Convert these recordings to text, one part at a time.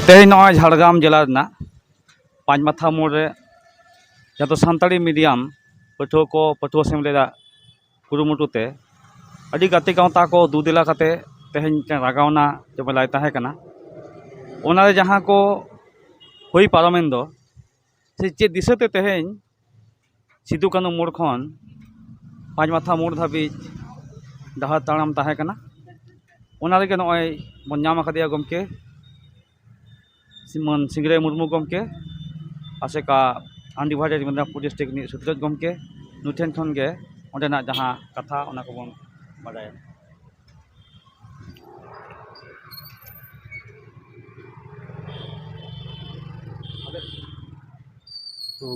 तेज नॉय झाड़ग्राम जिला पाँच माथा मोड़ रे जो सानताड़ी मीडियम पठुआ सेमलेद कुरुमुटुते अड़ी गाते गावता को दुदिला काते तेहें रागावना जबलाय ताहेकना ओना जहाँ को हुई पारमेन दो से चे दिशते तेहें सिदु कानू मोड़ खन पाँच माथा मोड़ धाबी डहार ताड़ाम ताहेकना ओना रेगे नॉय बन नाम आकादिया गमके सिमन सिंगरे मुर्मू गमके आसेका अनडिवाइडेड मेदिनीपुर डिस्ट्रिक्ट नि सुत्रज गमके नुठेन खन गे ओंडेना जहाँ कथा ओना को बन बाडाया।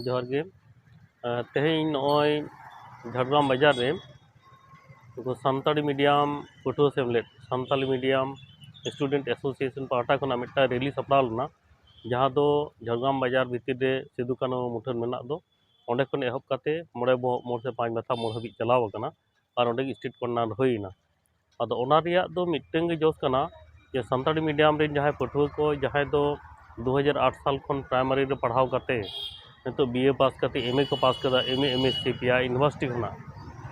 जोहार गे तेहें नॉय झाड़ग्राम बाजार रे सानताड़ी मीडियम पठुआ सेमलेद सानताली मीडियम स्टूडेंट एसोसिएशन पाहटा खना मिट्टा रैली सपड़ाव लेना जहाँ दो झाड़ग्राम बाजार भितर रे सिदु कानू मुठान मेना दो ओंडे खन एहब काते मोड़े मोड़ से पाँच माथा मोड़ हाबी चलाव आकना और ओंडे स्ट्रीट कर्नार होइना आदो ओना रिया दो मिट्टन गे जोस कना जे सानताड़ी मीडियम रे जहाँ पठुआ को जहाँ दो 2008 साल खन प्राइमरी रे पढ़ाव काते नितो बीए पास काते एमए को पास कदा एमए एमएससी पिया यूनिवर्सिटी खना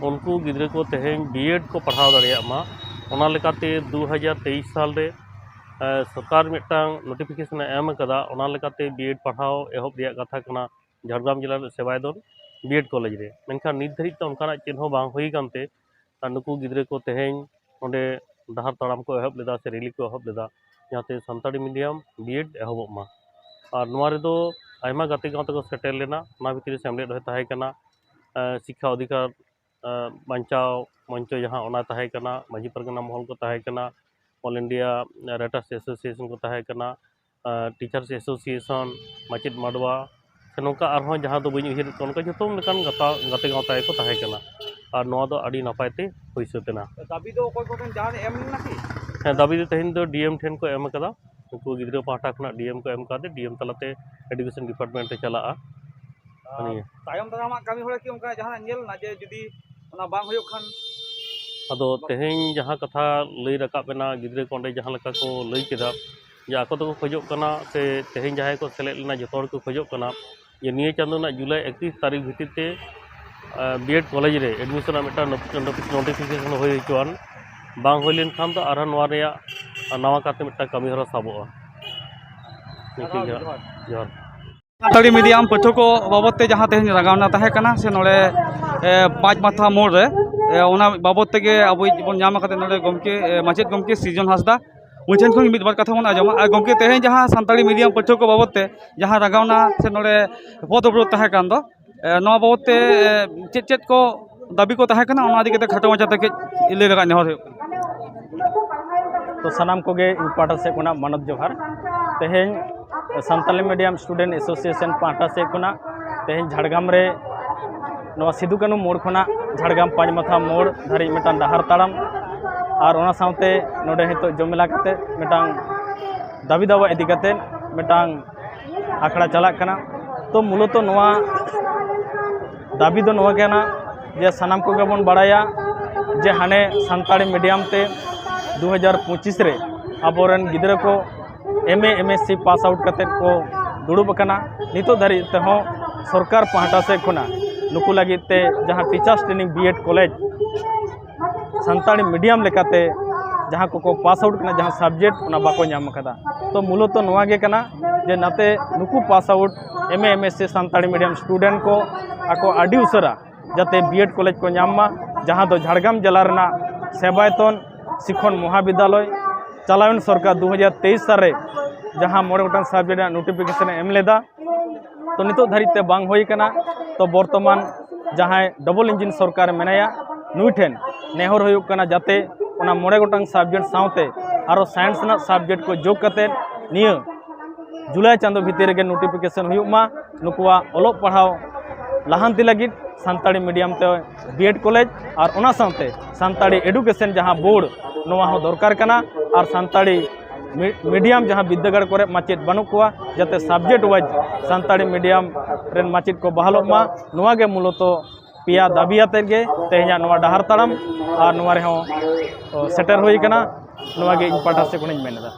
उनको गिद्रे को तेहें बीएड को पढ़ाव दाड़ेयामा ओना लेकाते 2023 साल रे सरकार मिट्टांग नोटिफिकेशन एम कदा ओना लेकाते बीएड पढ़ाव एहब रिया कथा कना झाड़ग्राम जिला रे सेवायदन बीएड कॉलेज रे मेनखान नित धरित तो उनकाना चेन हो बांग हुई कानते नुकु गिद्रे को तेहें ओंडे डहार ताड़ाम को एहब लेदा से रैली को एहब लेदा जहाँते सानताड़ी मीडियम बीएड एहबोग मा और नोआ रे दो आयमा गाते गाँव तक सेटेल लेना ओना भितर सेमलेद होय ताहें कना शिक्षा अधिकार बांचाव मंचो जहाँ ओना ताहें कना माजी परगना महल को ताहें कना ऑल इंडिया राइटर्स एसोसिएशन को ताहें कना टीचर्स एसोसिएशन माचिद माडवा से नौका आरहों जहाँ दो बनी उहिर उनका जो लेकान गाते गाँव को ताहें कना और नोआ दो अड़ी नापायते हुई सतेना दाबी दो कोई कोई जहाँ एम नाकी हाँ दाबी दो तेहें दो डीएम ठेन को एम कदा उनको गिद्रा पाहटा खना डीएम को एम कादे डीएम तलाते एडुकेशन डिपार्टमेंट रे चला तायम दारामा कमी होले कि उनका जहाँ नेल ना जे जुदी ओना बांग होयो खान अदो तेहें जहाँ कथा लई रकाबेना गिद्रे को ओंडे जहाँ लेका को लई केदा जे आको तो खोजोग कना से तेहें जहाँ को सेलेद लेना जतो हर को खोजोग कना जे निये चांदो ना जुलाई 31 तारीख भितर ते बीएड कॉलेज रे एडमिशन मिटा नोटिफिकेशन होय चुआन बांग होय लेन खान तो आरा नोआ रेया नवा काते मिटा कमी हरा साबोआ जोहार सानताड़ी मीडियम पठुआ को बाबते जहाँ तेज रागावना ताहें कना से नोड़े पाँच माथा मोड़ रे ओना बाबत तेगे अब बन नाम काते नोड़े गमके माचेद गमके सृजन हांसदा उठेन खन मिद बार कथा बन आजमा और गमके तेहें जहाँ सानताड़ी मीडियम पठुआ को बाबते जहाँ रागावना से नोड़े पद अवरोध ताहें कान दो नोआ बाबते चेद चेद को दाबी को ताहें कना ओना दिके खाटो माचा तक लई लगा नेहर तो सानाम कोगे पाटा से कोना मानव जोहार तेहें सानताली मीडियम स्टूडेंट एसोसिएशन पाटा से कोना तेहें झाड़ग्राम रे नवा सिदु कानू मोड़ खना झाड़ग्राम पाँच माथा मोड़ धारी मिटान डहार ताड़ाम और ओना सावते नोडे हितो जमेला काते मिटान दाबी दावा इदी काते मिटान आखड़ा चला कना तो मूलत नवा दाबी दो नवा केना जे सानाम कोगे बन बाड़ाया जे हाने सानताड़ी मीडियम ते 2025 रे अबोरन गिद्रा को एमए एमएससी पास आउट करते को दुड़ुब कना नितो धारी तेहों सरकार पाहटा से खुना नुकु लगी ते जहाँ teachers training B Ed college Santali medium लेकाते जहाँ को पास आउट कना जहाँ सब्जेक्ट उना बाको नाम कदा तो मूलत नोआ गे कना जे नाते नुकु pass out MA MSc Santali medium student को आको आडी उसरा जाते बीएड कॉलेज को नामा जहाँ दो झाड़ग्राम जिला रेना सेवायतन शिक्षण महाविद्यालय चलावन सरकार 2023 साल रे जहाँ मोड़े गोटान सब्जेक्ट नोटिफिकेशन एम लेदा तो नितो धारिते बांग होई कना तो बर्तमान जहाँ डबल इंजिन सरकार मेनाया नुई ठेन नेहर होयुग कना जाते ओना मोड़े गोटान सब्जेक्ट सावते आरो साइंस ना सब्जेक्ट को जोग कते निया जुलाई चांदो भितर गे नोटिफिकेशन हुयुग मा नुकुआ ओलोग पढ़ाव लाहांती लगी सानताड़ी मीडियम ते बीएड कॉलेज और ओना सावते सानताड़ी एडुकेशन जहाँ बोर्ड नोआ हो दरकार कना और सानताड़ी मीडियम जहाँ विद्यागढ़ करे माचेद बानुक कोआ जाते सब्जेक्ट वाइज सानताड़ी मीडियम रेन माचेद को बहालोग मा नोआ गे मूलत पिया दाबी आते गे तेहें नोआ डहार ताड़ाम और नोआ रे हो सेटर होई कना नोआ गे इन पाटा से कोनी मेनदा।